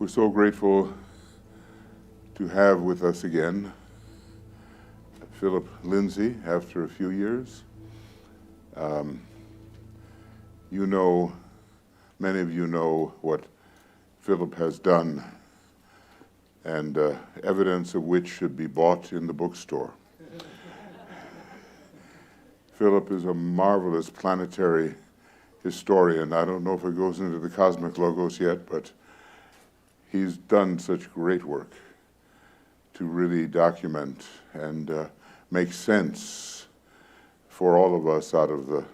We're so grateful to have with us again Philip Lindsay after a few years. You know, many of you know what Philip has done, and evidence of which should be bought in the bookstore. Philip is a marvelous planetary historian. I don't know if it goes into the cosmic logos yet, but he's done such great work to really document and make sense for all of us out of the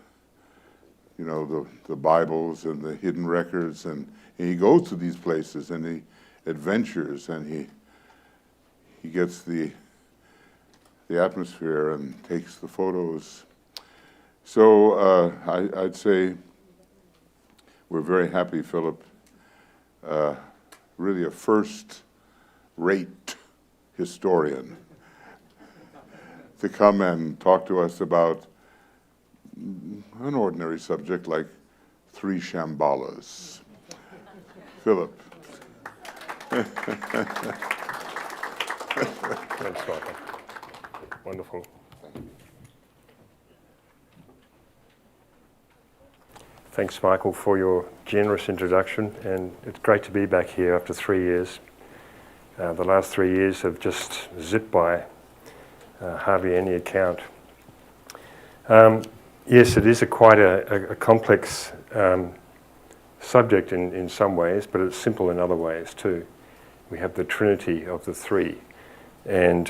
Bibles and the hidden records, and he goes to these places and he adventures and he gets the atmosphere and takes the photos. So I'd say we're very happy, Philip, really a first-rate historian, to come and talk to us about an ordinary subject like three Shambalas. Philip. Thanks, Michael. Wonderful. Thanks, Michael, for your generous introduction, and it's great to be back here after 3 years. The last 3 years have just zipped by, hardly any account. Yes, it is quite a complex subject in some ways, but it's simple in other ways too. We have the Trinity of the Three, and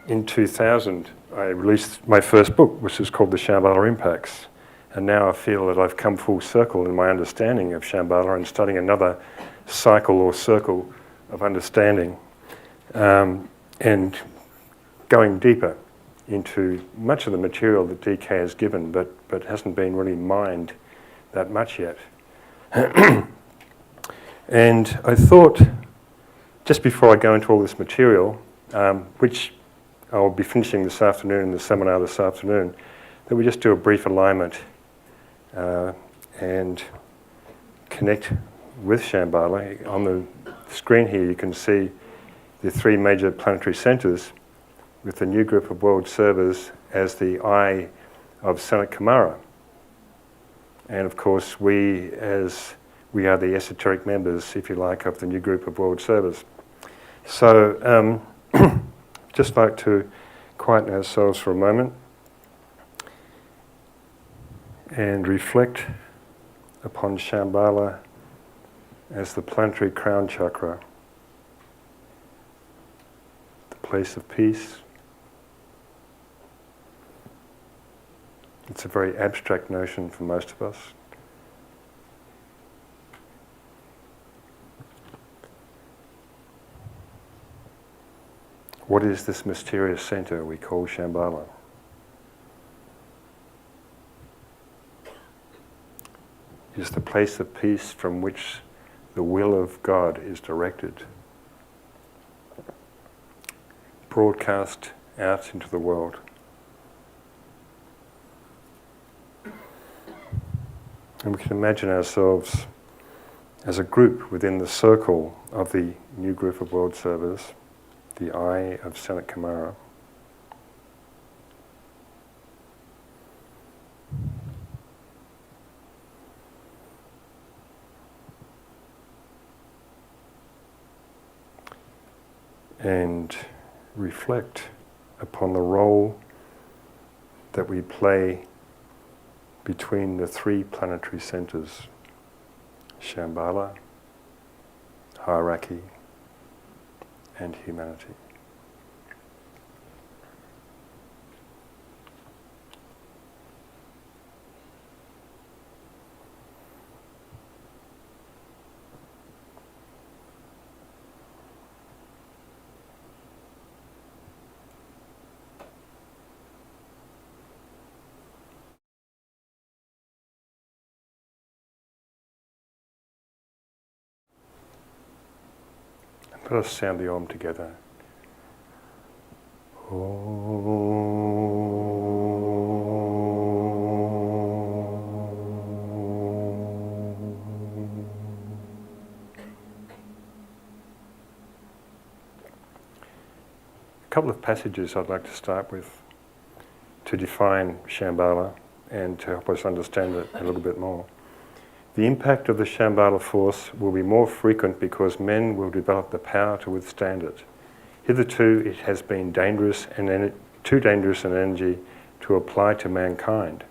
in 2000, I released my first book, which is called The Shambhala Impacts. And now I feel that I've come full circle in my understanding of Shambhala and studying another cycle or circle of understanding, and going deeper into much of the material that DK has given, but hasn't been really mined that much yet. And I thought, just before I go into all this material, which I'll be finishing this afternoon in the seminar this afternoon, that we just do a brief alignment and connect with Shambhala. On the screen here you can see the three major planetary centers with the new group of world servers as the eye of Sanat Kumara. And of course we are the esoteric members, if you like, of the new group of world servers. So just like to quieten ourselves for a moment and reflect upon Shambhala as the planetary crown chakra, the place of peace. It's a very abstract notion for most of us. What is this mysterious center we call Shambhala? It is the place of peace from which the will of God is directed, broadcast out into the world. And we can imagine ourselves as a group within the circle of the new group of world servers, the eye of Sanat Kumara. And reflect upon the role that we play between the three planetary centers, Shambhala, hierarchy, and humanity. Let us sound the Om together. Om. couple of passages I'd like to start with to define Shambhala and to help us understand it a little bit more. The impact of the Shambhala force will be more frequent because men will develop the power to withstand it. Hitherto it has been too dangerous an energy to apply to mankind.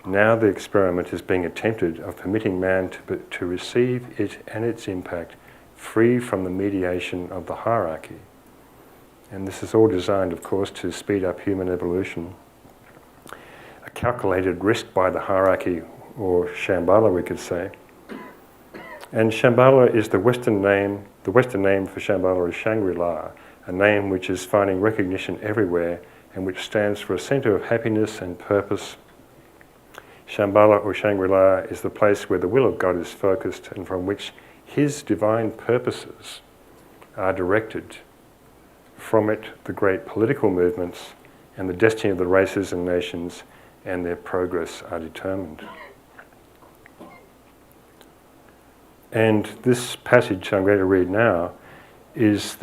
Now the experiment is being attempted of permitting man to receive it and its impact free from the mediation of the hierarchy. And this is all designed, of course, to speed up human evolution. A calculated risk by the hierarchy, or Shambhala we could say. And Shambhala is the Western name for Shambhala is Shangri-La, a name which is finding recognition everywhere and which stands for a centre of happiness and purpose. Shambhala or Shangri-La is the place where the will of God is focused and from which His divine purposes are directed. From it, the great political movements and the destiny of the races and nations and their progress are determined. And this passage I'm going to read now is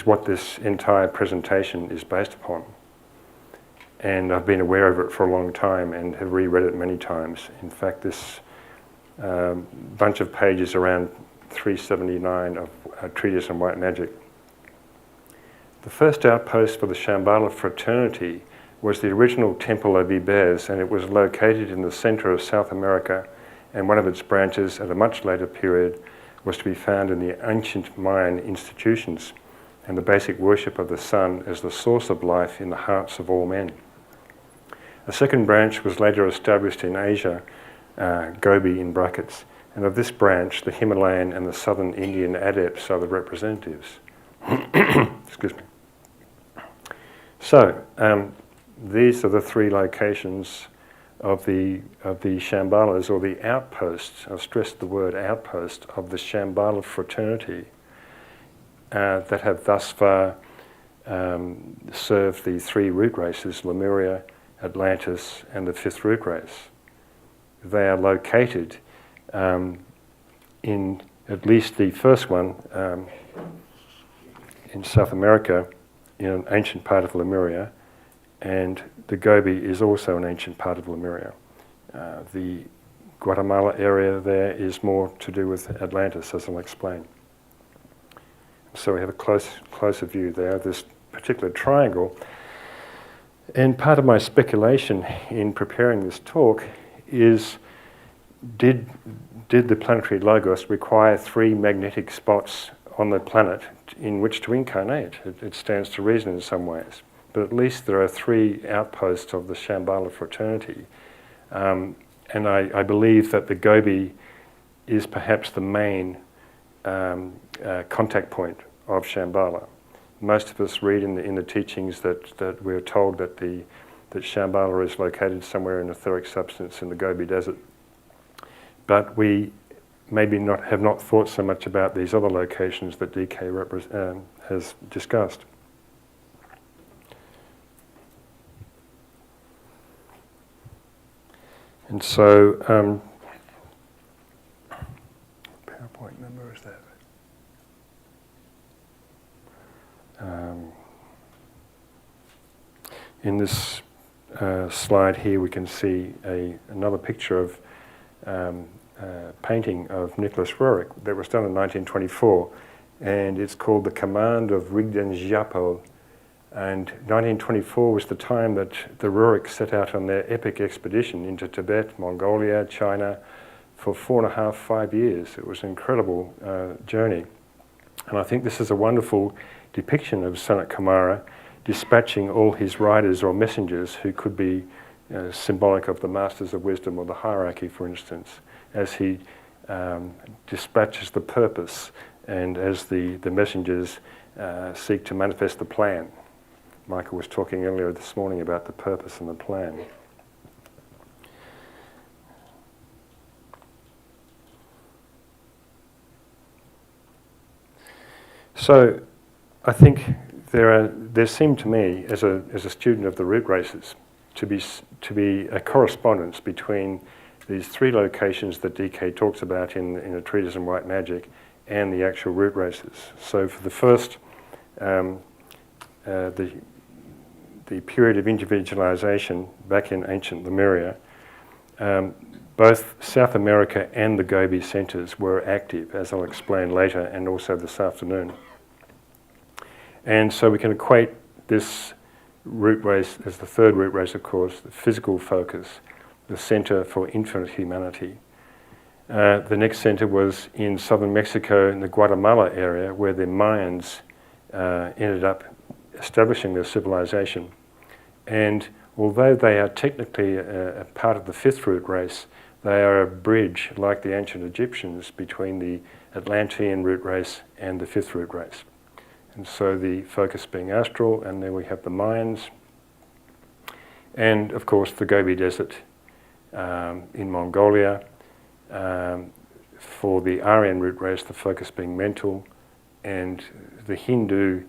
what this entire presentation is based upon. And I've been aware of it for a long time and have reread it many times. In fact, this bunch of pages around 379 of a treatise on white magic. The first outpost for the Shambhala fraternity was the original temple of Ibez, and it was located in the center of South America, and one of its branches at a much later period was to be found in the ancient Mayan institutions and the basic worship of the sun as the source of life in the hearts of all men. A second branch was later established in Asia, Gobi in brackets, and of this branch the Himalayan and the southern Indian adepts are the representatives. Excuse me. So, these are the three locations of the Shambhalas, or the outposts. I've stressed the word outpost of the Shambhala fraternity that have thus far served the three root races, Lemuria, Atlantis, and the fifth root race. They are located in at least the first one in South America, in an ancient part of Lemuria, and the Gobi is also an ancient part of Lemuria. The Guatemala area there is more to do with Atlantis, as I'll explain. So we have a closer view there of this particular triangle. And part of my speculation in preparing this talk is, did the planetary logos require three magnetic spots on the planet in which to incarnate? It stands to reason in some ways. But at least there are three outposts of the Shambhala fraternity. And I believe that the Gobi is perhaps the main contact point of Shambhala. Most of us read in the teachings that we're told that Shambhala is located somewhere in etheric substance in the Gobi Desert. But we maybe have not thought so much about these other locations that DK has discussed. And so, PowerPoint number is that? In this slide here, we can see another picture of painting of Nicholas Roerich that was done in 1924, and it's called The Command of Rigden Djapol. And 1924 was the time that the Roerich set out on their epic expedition into Tibet, Mongolia, China, for 5 years. It was an incredible journey. And I think this is a wonderful depiction of Sanat Kumara dispatching all his riders or messengers who could be symbolic of the masters of wisdom or the hierarchy, for instance, as he dispatches the purpose and as the messengers seek to manifest the plan. Michael was talking earlier this morning about the purpose and the plan. So I think there seemed to me, as a student of the root races, to be a correspondence between these three locations that DK talks about in a treatise on white magic and the actual root races. So for the first the period of individualization back in ancient Lemuria, both South America and the Gobi centres were active, as I'll explain later, and also this afternoon. And so we can equate this root race as the third root race, of course, the physical focus, the centre for infinite humanity. The next centre was in southern Mexico, in the Guatemala area, where the Mayans ended up establishing their civilization. And although they are technically a part of the fifth root race, they are a bridge, like the ancient Egyptians, between the Atlantean root race and the fifth root race. And so the focus being astral, and then we have the Mayans, and of course the Gobi Desert in Mongolia. For the Aryan root race, the focus being mental, and the Hindu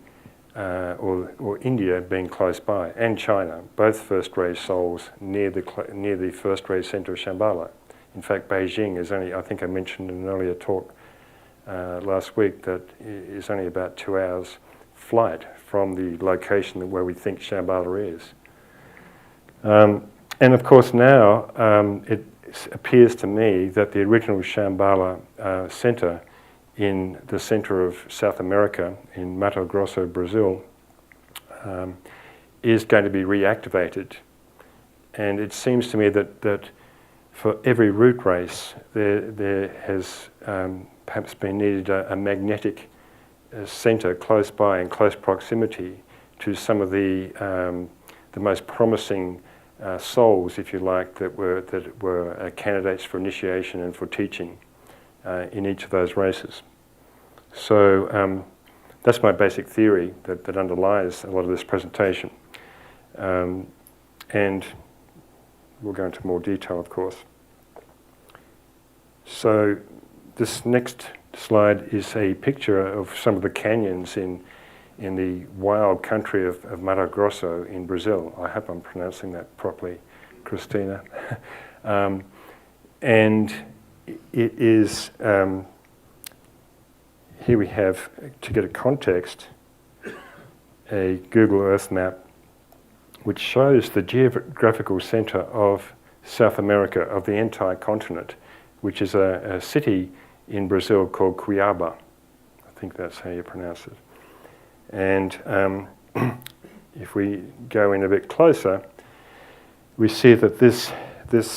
or India being close by, and China, both first-ray souls near the first-ray centre of Shambhala. In fact, Beijing is only, I think I mentioned in an earlier talk last week, that is only about 2 hours flight from the location where we think Shambhala is. And of course now it appears to me that the original Shambhala centre in the centre of South America, in Mato Grosso, Brazil, is going to be reactivated. And it seems to me that for every root race, there has perhaps been needed a magnetic centre close by, in close proximity to some of the most promising souls, if you like, that were candidates for initiation and for teaching in each of those races. So that's my basic theory that underlies a lot of this presentation. And we'll go into more detail, of course. So this next slide is a picture of some of the canyons in the wild country of Mato Grosso in Brazil. I hope I'm pronouncing that properly, Christina. And it is, here we have, to get a context, a Google Earth map which shows the geographical centre of South America, of the entire continent, which is a city in Brazil called Cuiabá. I think that's how you pronounce it. And if we go in a bit closer, we see that this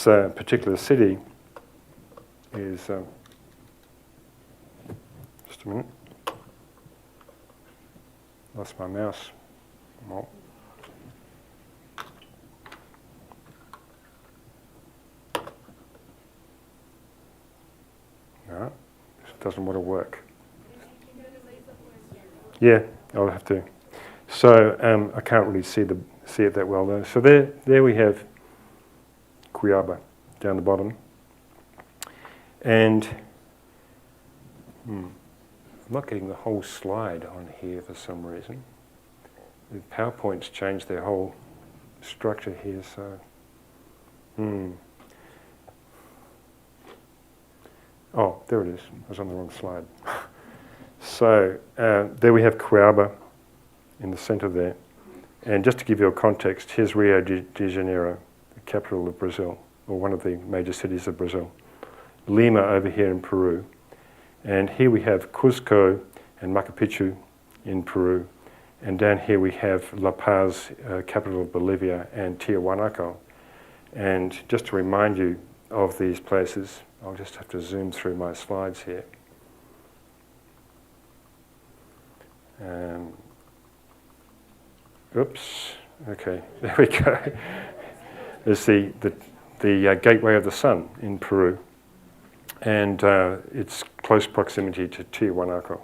particular city is, just a minute, lost my mouse. Well, no, it doesn't want to work. Yeah, I'll have to. So I can't really see it that well though. So there we have Cuiabá down the bottom, and I'm not getting the whole slide on here for some reason. The PowerPoint's changed their whole structure here, so oh, there it is. I was on the wrong slide. So there we have Cuiabá in the centre there. And just to give you a context, here's Rio de Janeiro, the capital of Brazil, or one of the major cities of Brazil. Lima over here in Peru. And here we have Cusco and Machu Picchu in Peru. And down here we have La Paz, capital of Bolivia, and Tiahuanaco. And just to remind you of these places, I'll just have to zoom through my slides here. Oops, okay, there we go. There's the Gateway of the Sun in Peru, and it's close proximity to Tiahuanaco.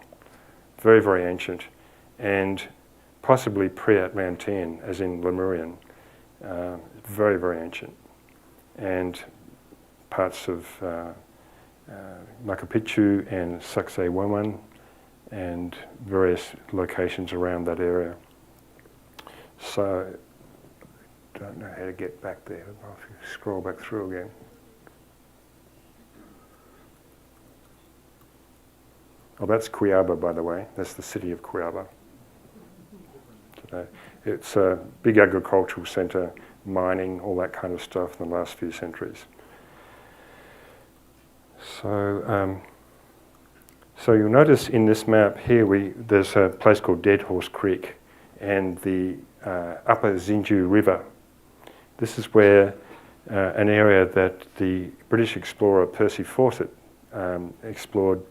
Very, very ancient, and possibly pre-Atlantean, as in Lemurian. Very, very ancient. And parts of Machu Picchu and Sacsayhuaman and various locations around that area. So, don't know how to get back there. I'll have to scroll back through again. Oh, that's Cuiabá, by the way. That's the city of Cuiabá. It's a big agricultural centre, mining, all that kind of stuff in the last few centuries. So you'll notice in this map here, there's a place called Dead Horse Creek and the Upper Zinju River. This is where an area that the British explorer Percy Fawcett explored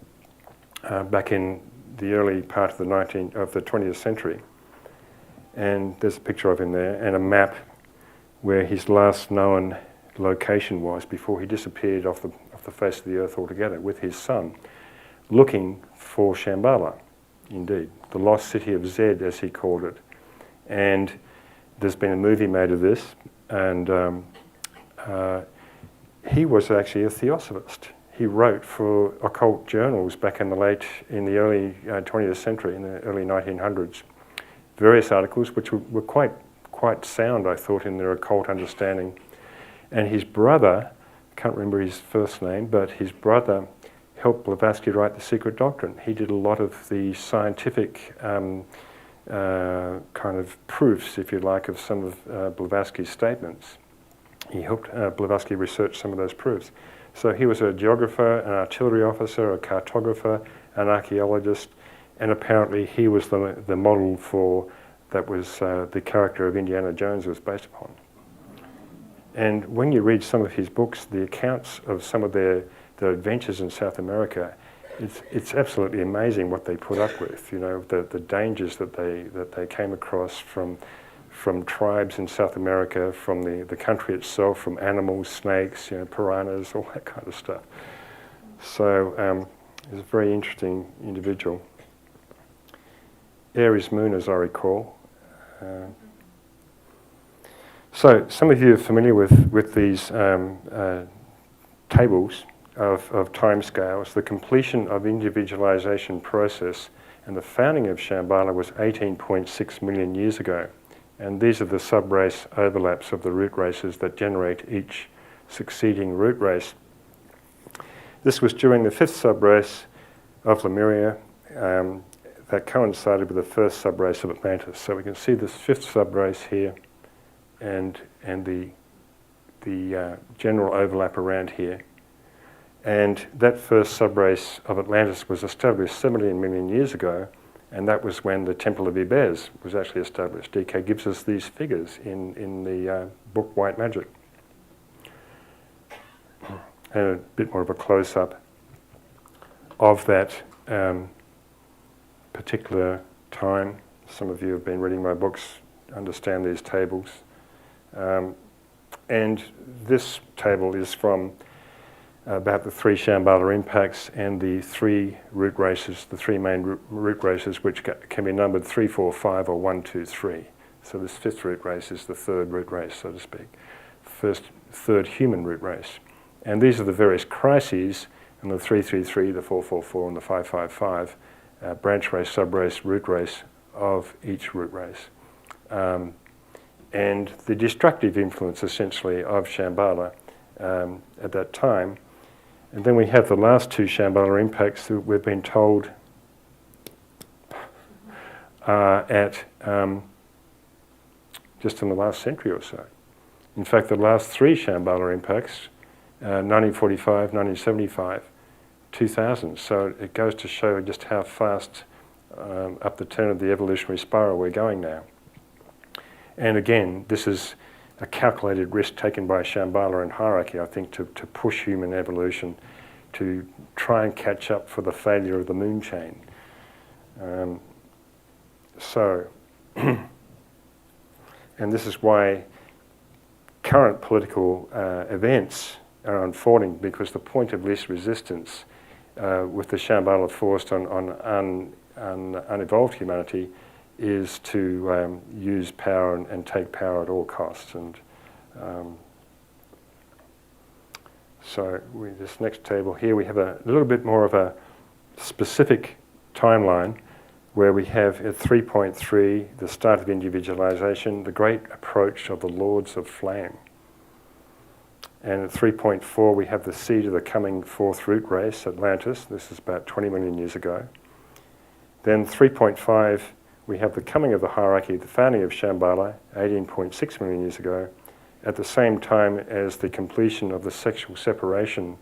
back in the early part of the 20th century. And there's a picture of him there and a map where his last known location was before he disappeared off the face of the earth altogether with his son, looking for Shambhala, indeed, the lost city of Zed, as he called it. And there's been a movie made of this, and he was actually a theosophist. He wrote for occult journals back in the early 20th century, in the early 1900s, various articles which were quite sound, I thought, in their occult understanding. And his brother, I can't remember his first name, but his brother helped Blavatsky write The Secret Doctrine. He did a lot of the scientific kind of proofs, if you like, of some of Blavatsky's statements. He helped Blavatsky research some of those proofs. So he was a geographer, an artillery officer, a cartographer, an archaeologist, and apparently he was the model for that was the character of Indiana Jones was based upon. And when you read some of his books, the accounts of some of their adventures in South America, it's absolutely amazing what they put up with. You know, the dangers that they came across from tribes in South America, from the country itself, from animals, snakes, piranhas, all that kind of stuff. So he's a very interesting individual. Aries Moon, as I recall. So some of you are familiar with these tables of timescales. The completion of individualization process and the founding of Shambhala was 18.6 million years ago. And these are the subrace overlaps of the root races that generate each succeeding root race. This was during the fifth subrace of Lemuria that coincided with the first subrace of Atlantis. So we can see this fifth subrace here and the general overlap around here. And that first subrace of Atlantis was established 17 million years ago, and that was when the Temple of Ibez was actually established. DK gives us these figures in the book White Magic. And a bit more of a close-up of that particular time. Some of you have been reading my books, understand these tables. And this table is from about the three Shambhala impacts and the three root races, the three main root races, which can be numbered 3, 4, 5, or 1, 2, 3. So this fifth root race is the third root race, so to speak, third human root race. And these are the various crises, and the 3, 3, 3, the 4, 4, 4, and the 5, 5, 5, branch race, subrace, root race of each root race. And the destructive influence, essentially, of Shambhala at that time. And then we have the last two Shambhala impacts that we've been told at just in the last century or so. In fact, the last three Shambhala impacts, 1945, 1975, 2000. So it goes to show just how fast up the turn of the evolutionary spiral we're going now. And again, this is a calculated risk taken by Shambhala and hierarchy, I think, to push human evolution to try and catch up for the failure of the moon chain. And this is why current political events are unfolding, because the point of least resistance with the Shambhala forced on unevolved humanity is to use power and take power at all costs. And so this next table here, we have a little bit more of a specific timeline where we have at 3.3, the start of individualization, the great approach of the Lords of Flame. And at 3.4, we have the seed of the coming fourth root race, Atlantis. This is about 20 million years ago. Then 3.5, we have the coming of the hierarchy, the founding of Shambhala, 18.6 million years ago, at the same time as the completion of the sexual separation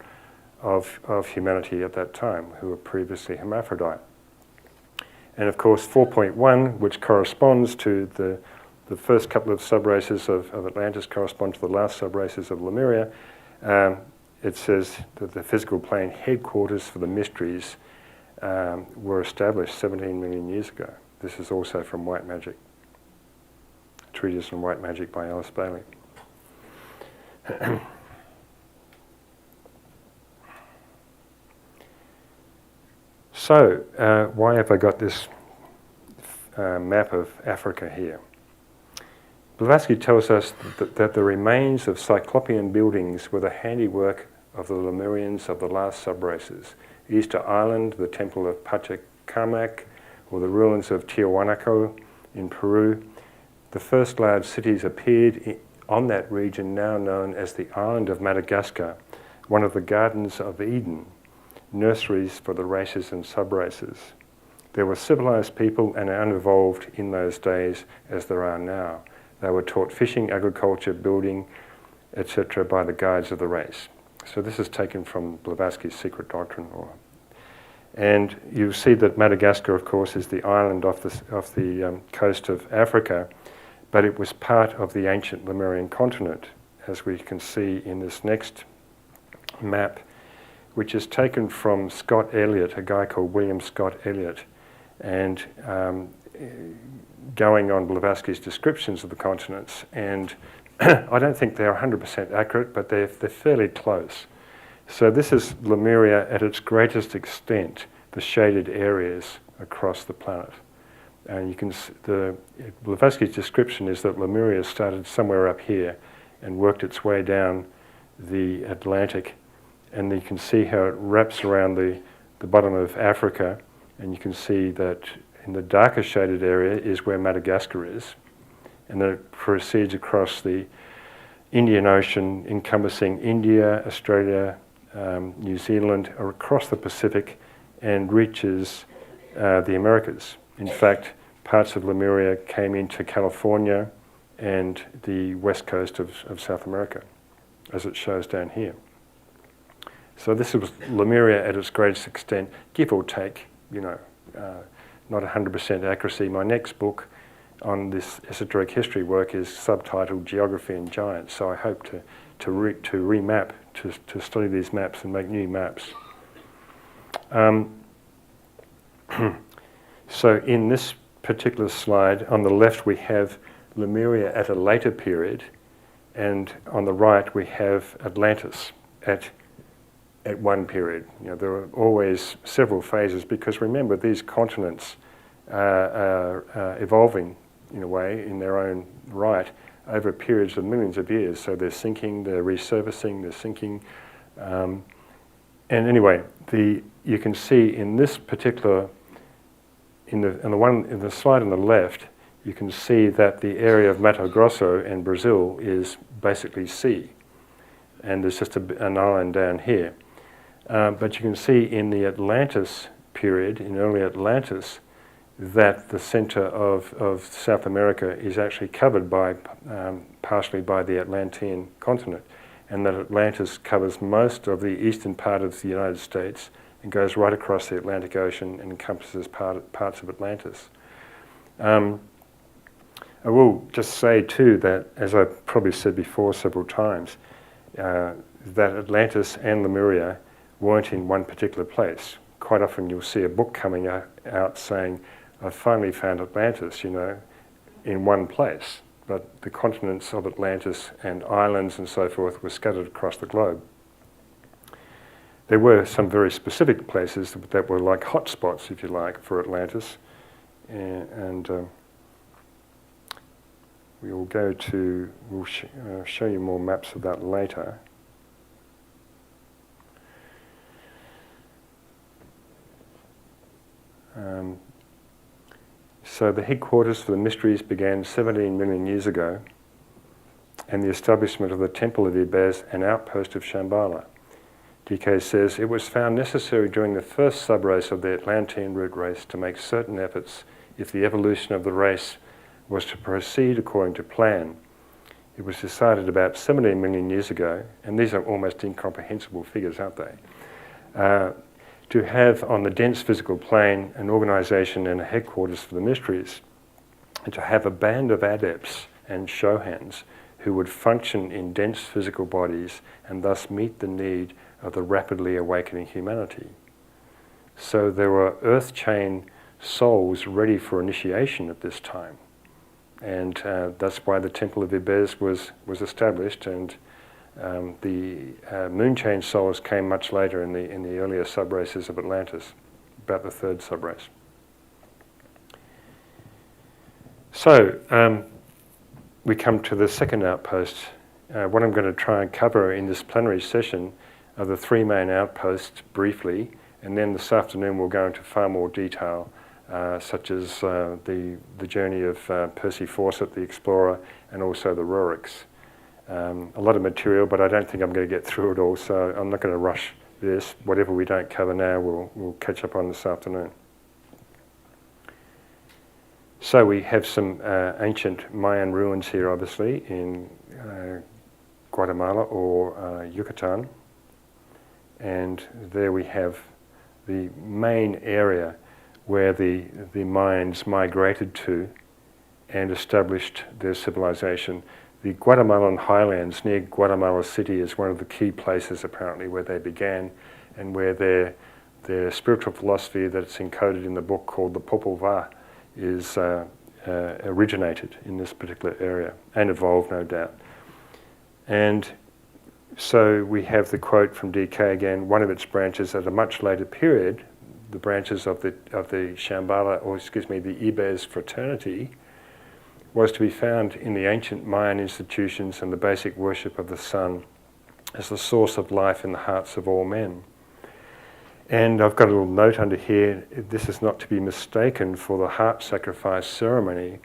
of humanity at that time, who were previously hermaphrodite. And of course 4.1, which corresponds to the first couple of subraces of Atlantis, correspond to the last subraces of Lemuria. It says that the physical plane headquarters for the mysteries were established 17 million years ago. This is also from White Magic, a treatise on White Magic by Alice Bailey. So, why have I got this map of Africa here? Blavatsky tells us that the remains of Cyclopean buildings were the handiwork of the Lemurians of the last subraces. Easter Island, the temple of Pachacamac, or the ruins of Tiahuanaco in Peru. The first large cities appeared on that region now known as the island of Madagascar, one of the gardens of Eden, nurseries for the races and subraces. There were civilized people and unevolved in those days as there are now. They were taught fishing, agriculture, building, etc. by the guides of the race. So this is taken from Blavatsky's Secret Doctrine. And you see that Madagascar, of course, is the island off the coast of Africa, but it was part of the ancient Lemurian continent, as we can see in this next map, which is taken from Scott Elliott, a guy called William Scott Elliott, and going on Blavatsky's descriptions of the continents. And I don't think they're 100% accurate, but they're fairly close. So this is Lemuria at its greatest extent, the shaded areas across the planet. And you can Blavatsky's description is that Lemuria started somewhere up here and worked its way down the Atlantic, and you can see how it wraps around the bottom of Africa, and you can see that in the darker shaded area is where Madagascar is, and then it proceeds across the Indian Ocean, encompassing India, Australia, New Zealand, or across the Pacific, and reaches the Americas. In fact, parts of Lemuria came into California and the west coast of South America, as it shows down here. So this was Lemuria at its greatest extent, give or take, not 100% accuracy. My next book on this esoteric history work is subtitled Geography and Giants, so I hope to remap, to study these maps and make new maps. So in this particular slide, on the left we have Lemuria at a later period, and on the right we have Atlantis at one period. There are always several phases, because remember, these continents are evolving in a way, in their own right, over periods of millions of years. So they're sinking, they're resurfacing, they're sinking. And anyway, you can see in this particular, in the slide on the left, you can see that the area of Mato Grosso in Brazil is basically sea, and there's just an island down here. But you can see in the Atlantis period, in early Atlantis, that the center of South America is actually covered by, partially by the Atlantean continent, and that Atlantis covers most of the eastern part of the United States and goes right across the Atlantic Ocean and encompasses parts of Atlantis. I will just say too that, as I've probably said before several times, that Atlantis and Lemuria weren't in one particular place. Quite often you'll see a book coming out saying, I finally found Atlantis, in one place. But the continents of Atlantis and islands and so forth were scattered across the globe. There were some very specific places that were like hotspots, if you like, for Atlantis. And we will go to, we'll show you more maps of that later. So the headquarters for the mysteries began 17 million years ago, and the establishment of the Temple of Ibez, an outpost of Shambhala. DK says, it was found necessary during the first subrace of the Atlantean root race to make certain efforts if the evolution of the race was to proceed according to plan, it was decided about 17 million years ago, and these are almost incomprehensible figures, aren't they? To have on the dense physical plane an organisation and a headquarters for the mysteries, and to have a band of adepts and shohans who would function in dense physical bodies and thus meet the need of the rapidly awakening humanity. So there were earth chain souls ready for initiation at this time. And that's why the Temple of Ibez was established, and the moon chain souls came much later in the earlier subraces of Atlantis, about the third subrace. So we come to the second outpost. What I'm going to try and cover in this plenary session are the three main outposts briefly, and then this afternoon we'll go into far more detail, such as the journey of Percy Fawcett, the explorer, and also the Roriks. A lot of material, but I don't think I'm going to get through it all, so I'm not going to rush this. Whatever we don't cover now, we'll catch up on this afternoon. So we have some ancient Mayan ruins here, obviously, in Guatemala or Yucatan. And there we have the main area where the Mayans migrated to and established their civilization. The Guatemalan highlands near Guatemala City is one of the key places apparently where they began, and where their spiritual philosophy that's encoded in the book called the Popol Vuh is originated in this particular area and evolved, no doubt. And so we have the quote from DK again: one of its branches at a much later period, the branches of the Shambhala, or excuse me, the Ibez fraternity, was to be found in the ancient Mayan institutions and the basic worship of the sun as the source of life in the hearts of all men. And I've got a little note under here: this is not to be mistaken for the heart sacrifice ceremony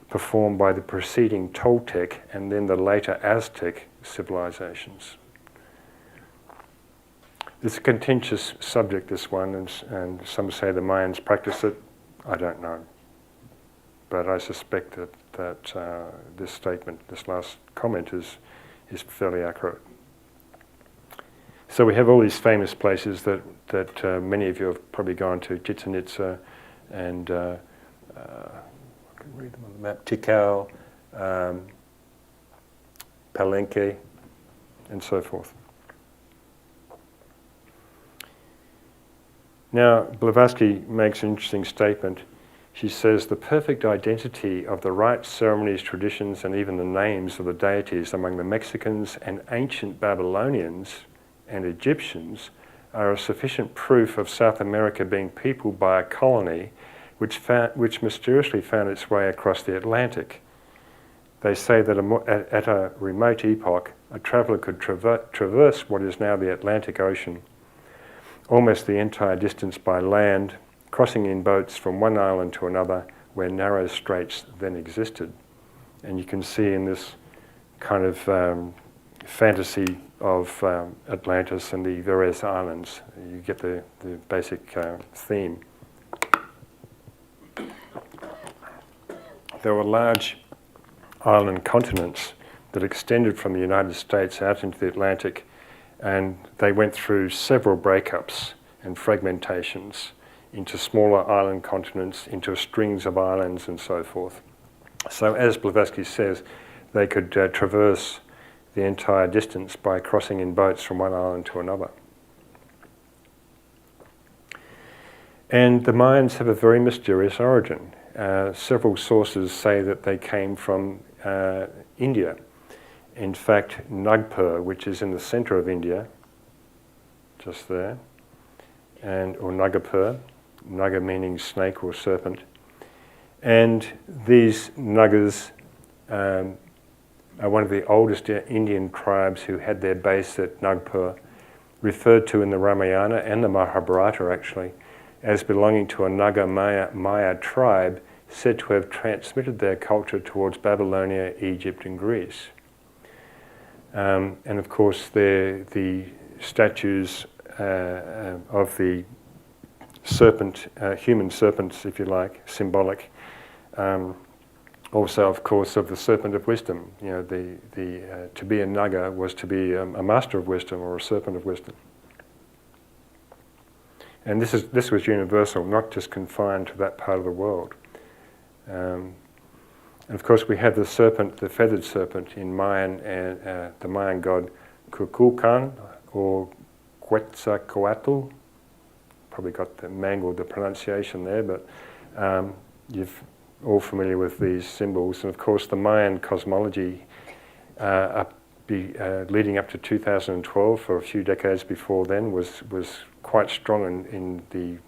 performed by the preceding Toltec and then the later Aztec civilizations. It's a contentious subject, this one, and some say the Mayans practice it. I don't know. But I suspect that this statement, this last comment, is fairly accurate. So we have all these famous places that many of you have probably gone to: Chichen Itza, and I can read them on the map, Tikal, Palenque, and so forth. Now, Blavatsky makes an interesting statement. She says, the perfect identity of the rites, ceremonies, traditions, and even the names of the deities among the Mexicans and ancient Babylonians and Egyptians are a sufficient proof of South America being peopled by a colony which mysteriously found its way across the Atlantic. They say that at a remote epoch, a traveller could traverse what is now the Atlantic Ocean, almost the entire distance by land, crossing in boats from one island to another where narrow straits then existed. And you can see in this kind of fantasy of Atlantis and the various islands, you get the basic theme. There were large island continents that extended from the United States out into the Atlantic, and they went through several breakups and fragmentations into smaller island continents, into strings of islands and so forth. So as Blavatsky says, they could traverse the entire distance by crossing in boats from one island to another. And the Mayans have a very mysterious origin. Several sources say that they came from India. In fact, Nagpur, which is in the center of India, just there, or Nagapur, Naga meaning snake or serpent. And these Nagas are one of the oldest Indian tribes who had their base at Nagpur, referred to in the Ramayana and the Mahabharata actually, as belonging to a Naga Maya tribe said to have transmitted their culture towards Babylonia, Egypt and Greece. And of course the statues of the serpent, human serpents if you like, symbolic, Also, of course, of the serpent of wisdom. You know, to be a Naga was to be a master of wisdom or a serpent of wisdom. And this was universal, not just confined to that part of the world. And of course, we have the serpent, the feathered serpent in Mayan, and the Mayan god Kukulkan or Quetzalcoatl. Probably mangled the pronunciation there, but you're all familiar with these symbols. And of course, the Mayan cosmology, leading up to 2012, for a few decades before then, was quite strong in the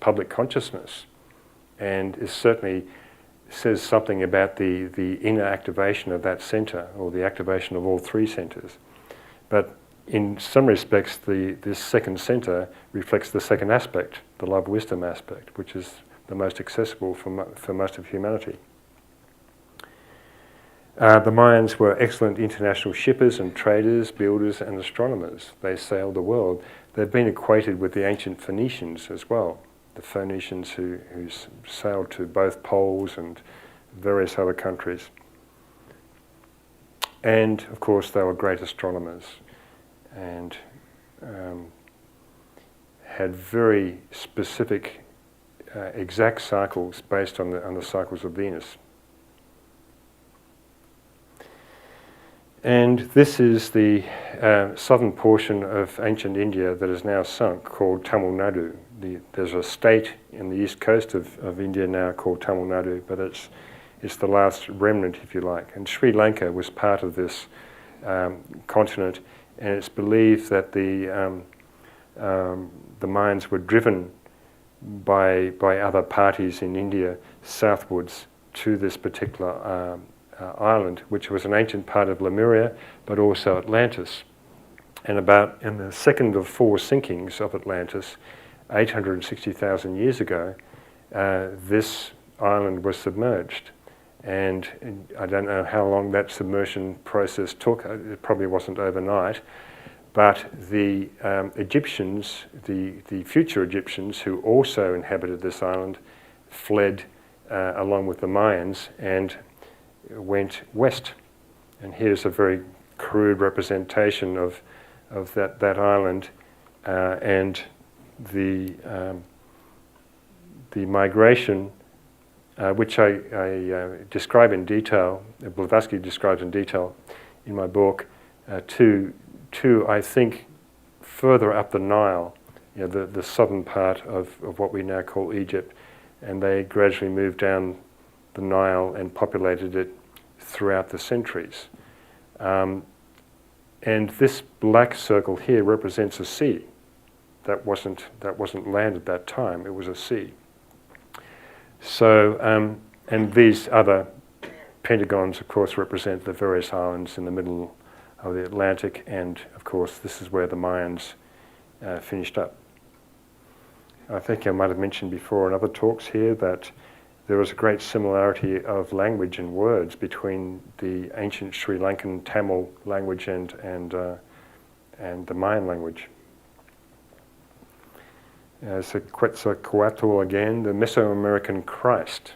public consciousness, and is certainly says something about the inner activation of that center, or the activation of all three centers. But in some respects, this second center reflects the second aspect, the love-wisdom aspect, which is the most accessible for most of humanity. The Mayans were excellent international shippers and traders, builders and astronomers. They sailed the world. They've been equated with the ancient Phoenicians as well, the Phoenicians who sailed to both poles and various other countries. And of course, they were great astronomers and had very specific, exact cycles based on the cycles of Venus. And this is the southern portion of ancient India that is now sunk, called Tamil Nadu. There's a state in the east coast of India now called Tamil Nadu, but it's the last remnant, if you like. And Sri Lanka was part of this continent, and it's believed that the Mayans were driven by other parties in India southwards to this particular island, which was an ancient part of Lemuria, but also Atlantis. And in the second of four sinkings of Atlantis, 860,000 years ago, this island was submerged. And I don't know how long that submersion process took. It probably wasn't overnight. But the Egyptians, the future Egyptians who also inhabited this island, fled along with the Mayans and went west. And here's a very crude representation of that island and the migration, which I describe in detail, Blavatsky describes in detail in my book, to I think further up the Nile, you know, the southern part of what we now call Egypt, and they gradually moved down the Nile and populated it throughout the centuries. And this black circle here represents a sea. That wasn't land at that time. It was a sea. So, and these other pentagons, of course, represent the various islands in the middle of the Atlantic, and of course, this is where the Mayans finished up. I think I might have mentioned before in other talks here that there was a great similarity of language and words between the ancient Sri Lankan Tamil language and the Mayan language. So Quetzalcoatl again, the Mesoamerican Christ,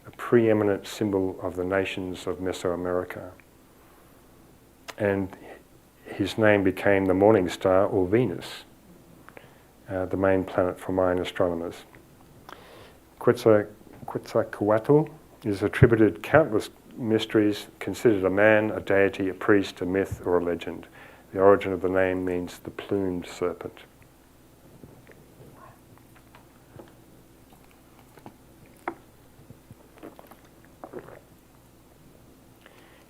a preeminent symbol of the nations of Mesoamerica. And his name became the morning star, or Venus, the main planet for Mayan astronomers. Quetzalcoatl is attributed countless mysteries, considered a man, a deity, a priest, a myth, or a legend. The origin of the name means the plumed serpent.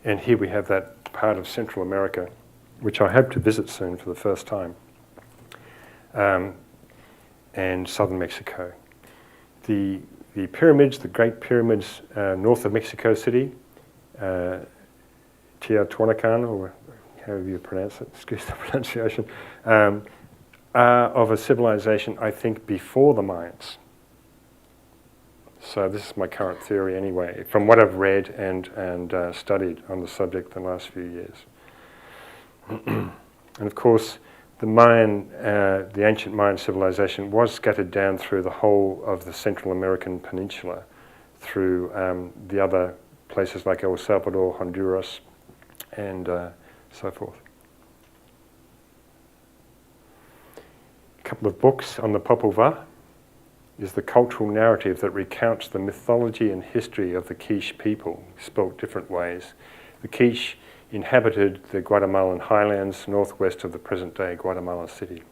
And here we have that part of Central America, which I hope to visit soon for the first time, and southern Mexico. The pyramids, the Great Pyramids north of Mexico City, Teotihuacan, or however you pronounce it, excuse the pronunciation, are of a civilization, I think, before the Mayans. So this is my current theory anyway, from what I've read and studied on the subject in the last few years. And of course, the ancient Mayan civilization was scattered down through the whole of the Central American peninsula. through the other places like El Salvador, Honduras, and so forth. A couple of books on the Popol Vuh is the cultural narrative that recounts the mythology and history of the Quiche people, spelt different ways. The Quiche inhabited the Guatemalan highlands northwest of the present-day Guatemala City.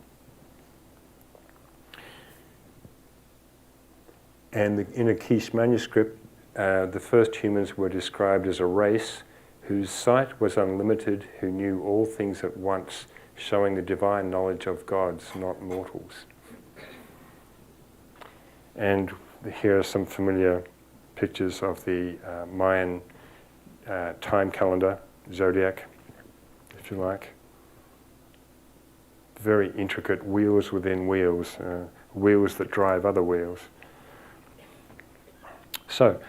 And in a Quiche manuscript, the first humans were described as a race whose sight was unlimited, who knew all things at once, showing the divine knowledge of gods, not mortals. And here are some familiar pictures of the Mayan time calendar, zodiac, if you like. Very intricate wheels within wheels, wheels that drive other wheels. So,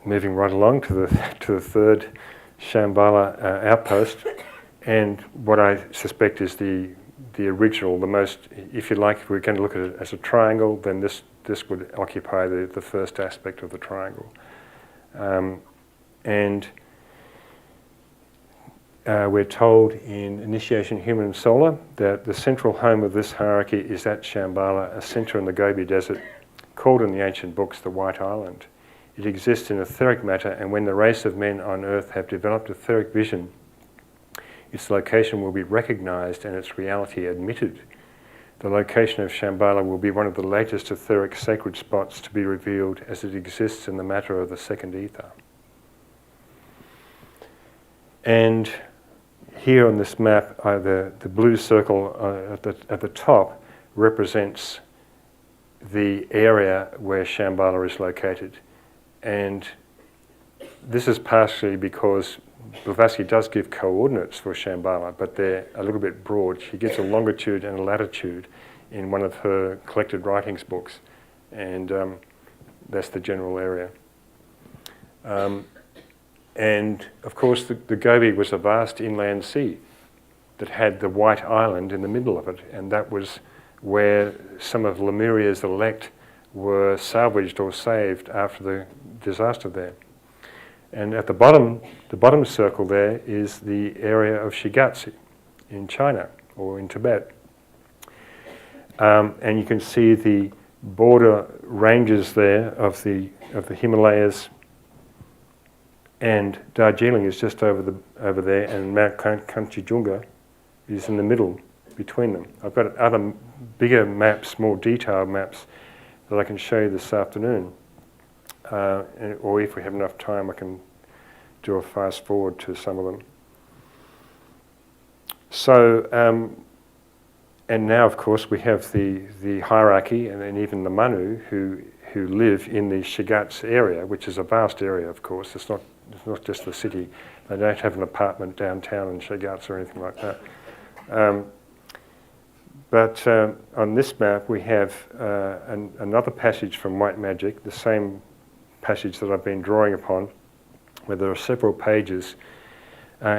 moving right along to the third Shambhala outpost, and what I suspect is the original, the most, if you like, if we're going to look at it as a triangle, then this would occupy the first aspect of the triangle. And we're told in Initiation Human and Solar that the central home of this hierarchy is at Shambhala, a center in the Gobi Desert, called in the ancient books the White Island. It exists in etheric matter, and when the race of men on Earth have developed etheric vision, its location will be recognized and its reality admitted. The location of Shambhala will be one of the latest etheric sacred spots to be revealed as it exists in the matter of the second ether. And here on this map, the blue circle at the top represents the area where Shambhala is located. And this is partially because Blavatsky does give coordinates for Shambhala, but they're a little bit broad. She gives a longitude and a latitude in one of her collected writings books, and that's the general area. And of course the Gobi was a vast inland sea that had the White Island in the middle of it, and that was where some of Lemuria's elect were salvaged or saved after the disaster there. And at the bottom circle there is the area of Shigatse in China or in Tibet. And you can see the border ranges there of the Himalayas, and Darjeeling is just over there, and Mount Kanchenjunga is in the middle between them. I've got other bigger maps, more detailed maps, that I can show you this afternoon. Or if we have enough time, I can do a fast forward to some of them. So, and now of course we have the hierarchy and then even the Manu who live in the Shigatse area, which is a vast area, of course. It's not just the city. They don't have an apartment downtown in Shigatse or anything like that. But on this map we have another passage from White Magic, the same passage that I've been drawing upon, where there are several pages.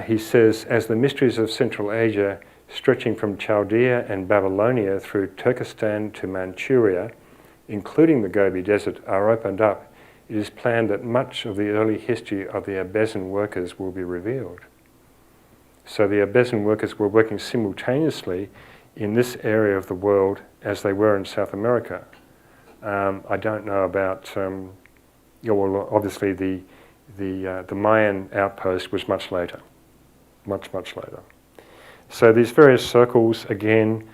He says, as the mysteries of Central Asia, stretching from Chaldea and Babylonia through Turkestan to Manchuria, including the Gobi Desert, are opened up, it is planned that much of the early history of the Abesan workers will be revealed. So the Abesan workers were working simultaneously in this area of the world as they were in South America. I don't know about, well, obviously the Mayan outpost was much later, much later. So these various circles, again,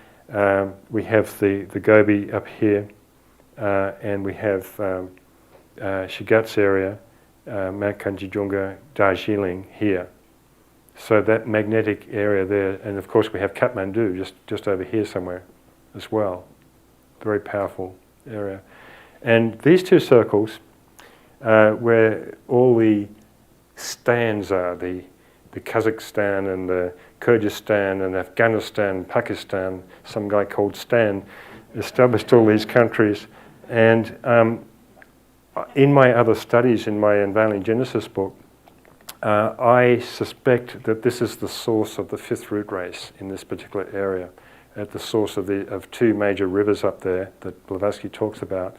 we have the Gobi up here, and we have Shigatse area, Mount Kanchenjunga, Darjeeling here. So that magnetic area there, and of course we have Kathmandu just over here somewhere as well. Very powerful area. And these two circles, where all the stands are, the Kazakhstan and the Kyrgyzstan and Afghanistan, Pakistan, some guy called Stan established all these countries. And in my other studies, in my Unveiling Genesis book, I suspect that this is the source of the fifth root race in this particular area, at the source of two major rivers up there that Blavatsky talks about.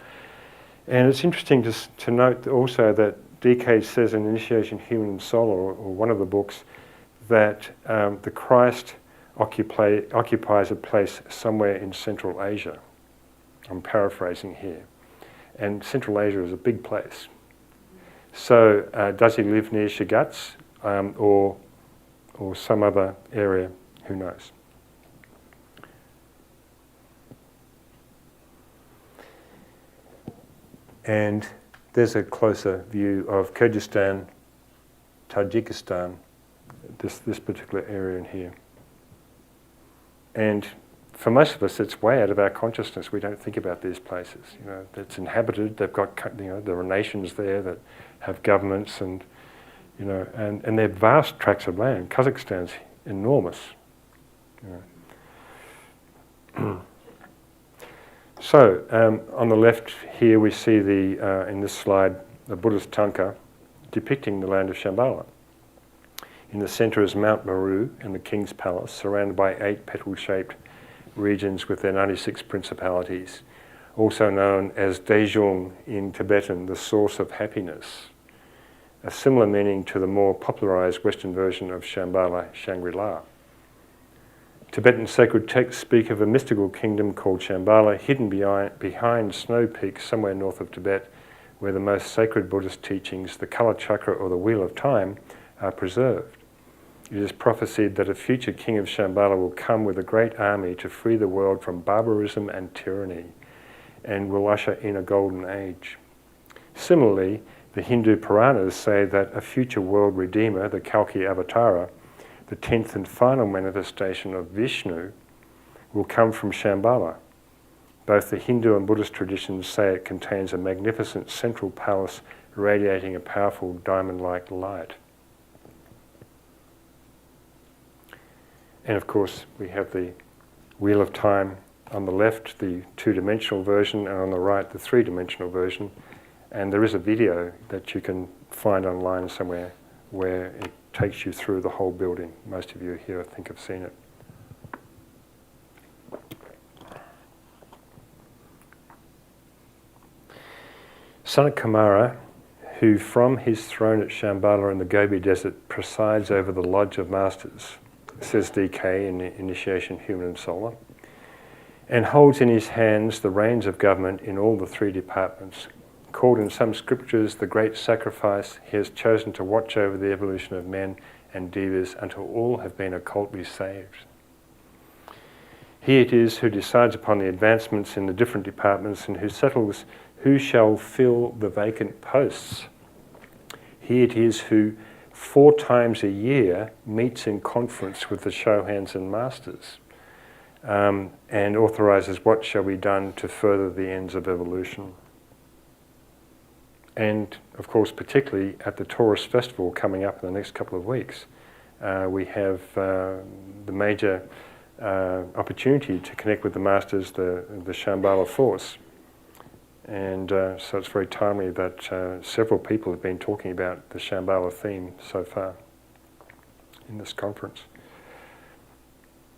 And it's interesting to note also that DK says in Initiation Human and Solar, or one of the books, that the Christ occupies a place somewhere in Central Asia. I'm paraphrasing here. And Central Asia is a big place. So does he live near Shagats or some other area? Who knows? And there's a closer view of Kyrgyzstan, Tajikistan, this particular area in here. And for most of us, it's way out of our consciousness. We don't think about these places. You know, it's inhabited. They've got, you know, there are nations there that have governments, and you know, and they're vast tracts of land. Kazakhstan's enormous. You know. So on the left here, we see in this slide the Buddhist tanka depicting the land of Shambhala. In the centre is Mount Meru and the King's Palace, surrounded by 8 petal-shaped regions with their 96 principalities, also known as Daejeon in Tibetan, the source of happiness, a similar meaning to the more popularised Western version of Shambhala, Shangri-La. Tibetan sacred texts speak of a mystical kingdom called Shambhala, hidden behind snow peaks somewhere north of Tibet, where the most sacred Buddhist teachings, the Kala Chakra or the Wheel of Time, are preserved. It is prophesied that a future king of Shambhala will come with a great army to free the world from barbarism and tyranny, and will usher in a golden age. Similarly, the Hindu Puranas say that a future world redeemer, the Kalki Avatara, the 10th and final manifestation of Vishnu, will come from Shambhala. Both the Hindu and Buddhist traditions say it contains a magnificent central palace radiating a powerful diamond-like light. And of course, we have the Wheel of Time on the left, the 2-dimensional version, and on the right, the 3-dimensional version. And there is a video that you can find online somewhere where it takes you through the whole building. Most of you here, I think, have seen it. Sanat Kumara, who from his throne at Shambhala in the Gobi Desert presides over the Lodge of Masters, says DK in Initiation Human and Solar, and holds in his hands the reins of government in all the 3 departments. Called in some scriptures the great sacrifice, he has chosen to watch over the evolution of men and devas until all have been occultly saved. He it is who decides upon the advancements in the different departments and who settles who shall fill the vacant posts. He it is who 4 times a year meets in conference with the Shohans and Masters and authorises what shall be done to further the ends of evolution. And of course, particularly at the Taurus Festival coming up in the next couple of weeks, we have the major opportunity to connect with the Masters, the Shambhala force. And so it's very timely that several people have been talking about the Shambhala theme so far in this conference.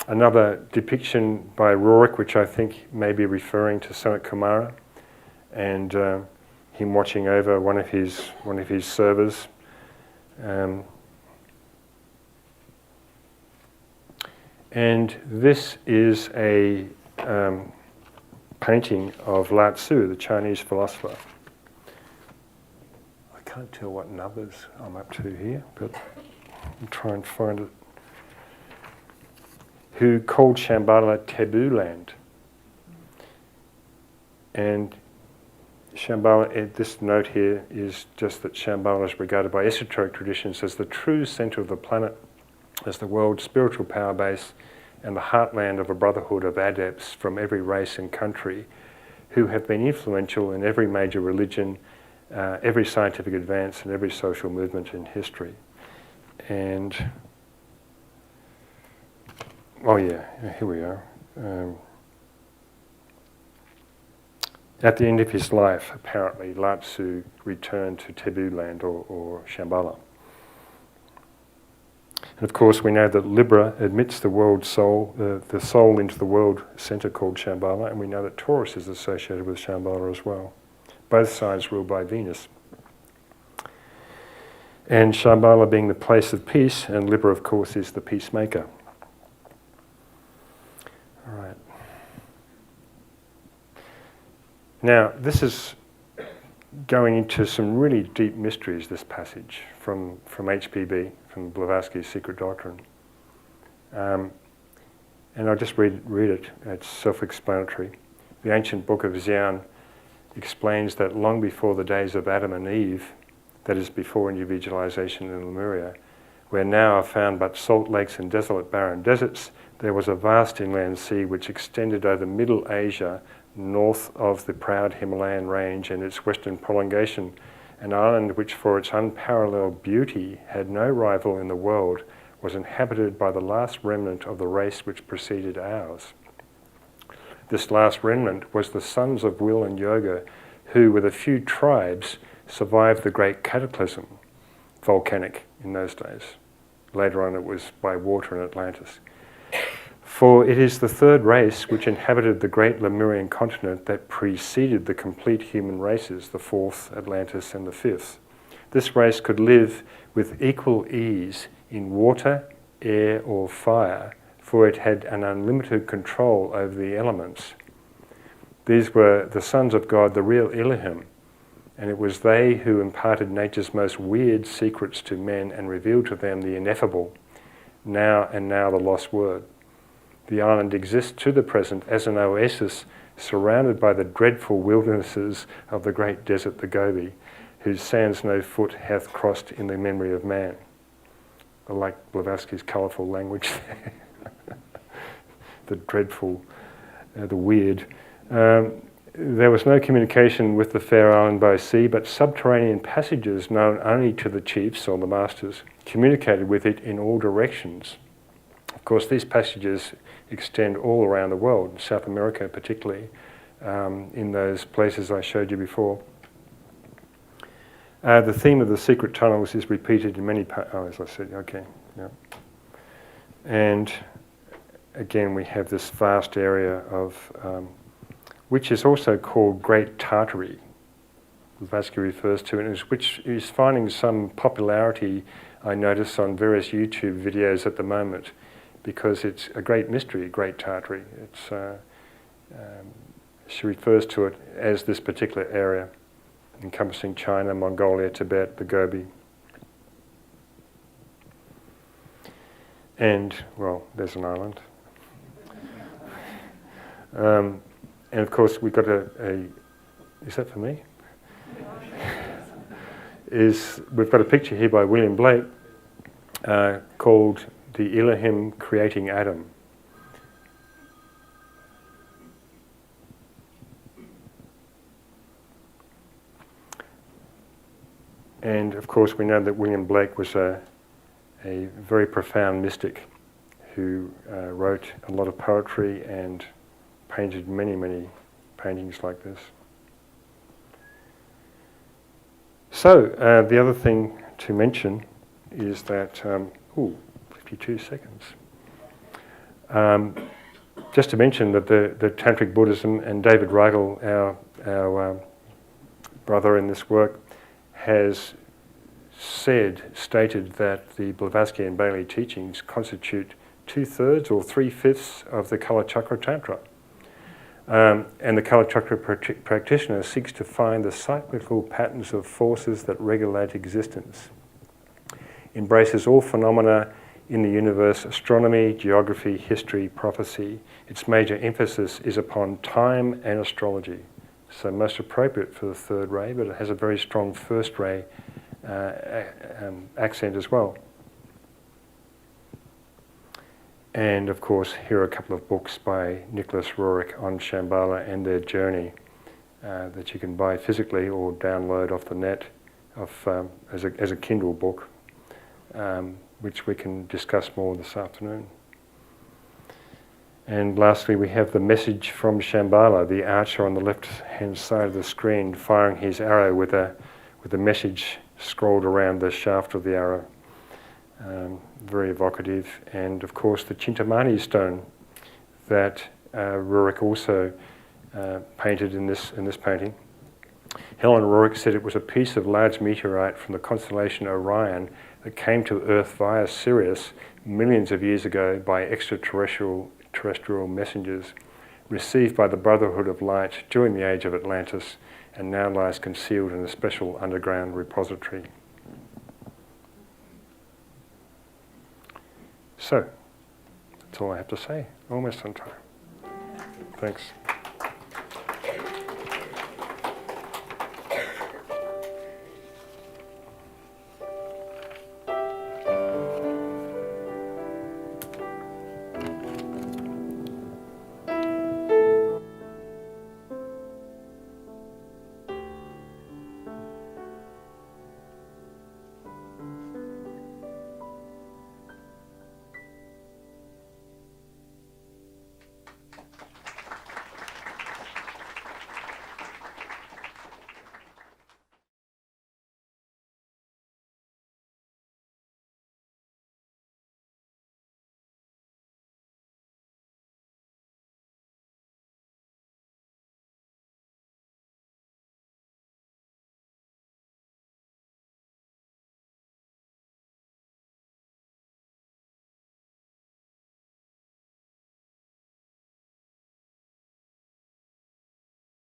Another depiction by Rorik, which I think may be referring to Sanat Kumara, and him watching over one of his servers. And this is a painting of Lao Tzu, the Chinese philosopher. I can't tell what numbers I'm up to here, but I'll try and find it. Who called Shambhala Taboo Land. And Shambhala, this note here is just that Shambhala is regarded by esoteric traditions as the true centre of the planet, as the world's spiritual power base, and the heartland of a brotherhood of adepts from every race and country who have been influential in every major religion, every scientific advance, and every social movement in history. And, oh yeah, here we are. At the end of his life, apparently, Lao Tzu returned to Taboo Land or Shambhala. And of course, we know that Libra admits the world soul, the soul into the world centre called Shambhala, and we know that Taurus is associated with Shambhala as well. both sides ruled by Venus. And Shambhala being the place of peace, and Libra, of course, is the peacemaker. All right. Now, this is going into some really deep mysteries, this passage from HPB, from Blavatsky's Secret Doctrine. And I'll just read it. It's self-explanatory. The ancient book of Xian explains that long before the days of Adam and Eve, that is before individualization in Lemuria, where now are found but salt lakes and desolate barren deserts, there was a vast inland sea which extended over Middle Asia, north of the proud Himalayan range and its western prolongation, an island which for its unparalleled beauty had no rival in the world, was inhabited by the last remnant of the race which preceded ours. This last remnant was the sons of will and yoga, who with a few tribes survived the great cataclysm, volcanic in those days. Later on it was by water in Atlantis. For it is the third race which inhabited the great Lemurian continent that preceded the complete human races, the fourth, Atlantis, and the fifth. This race could live with equal ease in water, air, or fire, for it had an unlimited control over the elements. These were the sons of God, the real Elohim, and it was they who imparted nature's most weird secrets to men and revealed to them the ineffable, now the lost word. The island exists to the present as an oasis surrounded by the dreadful wildernesses of the great desert, the Gobi, whose sands no foot hath crossed in the memory of man. I like Blavatsky's colourful language there. The dreadful, the weird. There was no communication with the fair island by sea, but subterranean passages known only to the chiefs or the masters communicated with it in all directions. Of course, these passages extend all around the world, South America particularly, in those places I showed you before. The theme of the secret tunnels is repeated in many as I said, okay, yeah. And again, we have this vast area of, which is also called Great Tartary, Blavatsky refers to it, which is finding some popularity, I notice, on various YouTube videos at the moment, because it's a great mystery, Great Tartary. It's, she refers to it as this particular area, encompassing China, Mongolia, Tibet, the Gobi. And, well, there's an island. And of course, we've got is that for me? We've got a picture here by William Blake called The Elohim Creating Adam. And of course, we know that William Blake was a very profound mystic who wrote a lot of poetry and painted many, many paintings like this. So, the other thing to mention is that, 52 seconds. Just to mention that the Tantric Buddhism, and David Reigel, our brother in this work, has stated that the Blavatsky and Bailey teachings constitute 2/3 or 3/5 of the Kalachakra Tantra. And the Kalachakra practitioner seeks to find the cyclical patterns of forces that regulate existence. Embraces all phenomena in the universe, astronomy, geography, history, prophecy. Its major emphasis is upon time and astrology. So most appropriate for the third ray, but it has a very strong first ray accent as well. And of course, here are a couple of books by Nicholas Roerich on Shambhala and their journey that you can buy physically or download off the net as a Kindle book, which we can discuss more this afternoon. And lastly, we have the message from Shambhala, the archer on the left-hand side of the screen, firing his arrow with a message scrolled around the shaft of the arrow. Very evocative. And of course the Chintamani stone that Roerich also painted in this painting, Helen Rourke said it was a piece of large meteorite from the constellation Orion that came to Earth via Sirius millions of years ago by extraterrestrial messengers, received by the Brotherhood of Light during the age of Atlantis, and now lies concealed in a special underground repository. So, that's all I have to say. Almost on time. Thanks.